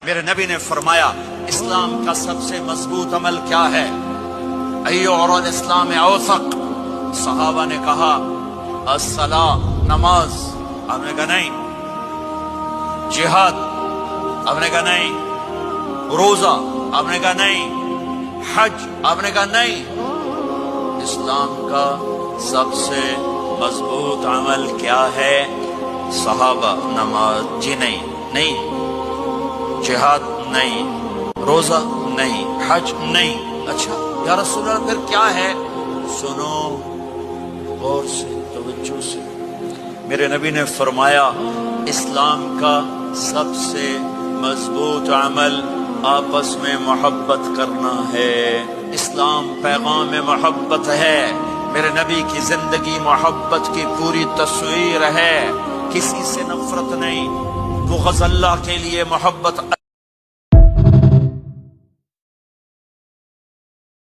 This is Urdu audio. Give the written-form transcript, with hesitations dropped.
میرے نبی نے فرمایا اسلام کا سب سے مضبوط عمل کیا ہے؟ ایو اور اسلام اوثق. صحابہ نے کہا الصلاۃ، نماز. آپ نے کہا نہیں. جہاد؟ آپ نے کہا نہیں. روزہ؟ آپ نے کہا نہیں. حج؟ آپ نے کہا نہیں. اسلام کا سب سے مضبوط عمل کیا ہے؟ صحابہ نماز. جی نہیں. جہاد نہیں. روزہ نہیں. حج نہیں. اچھا یا رسول اللہ پھر کیا ہے؟ سنو غور سے، توجہ سے. میرے نبی نے فرمایا اسلام کا سب سے مضبوط عمل آپس میں محبت کرنا ہے. اسلام پیغام محبت ہے. میرے نبی کی زندگی محبت کی پوری تصویر ہے. کسی سے نفرت نہیں، بغض اللہ کے لیے، محبت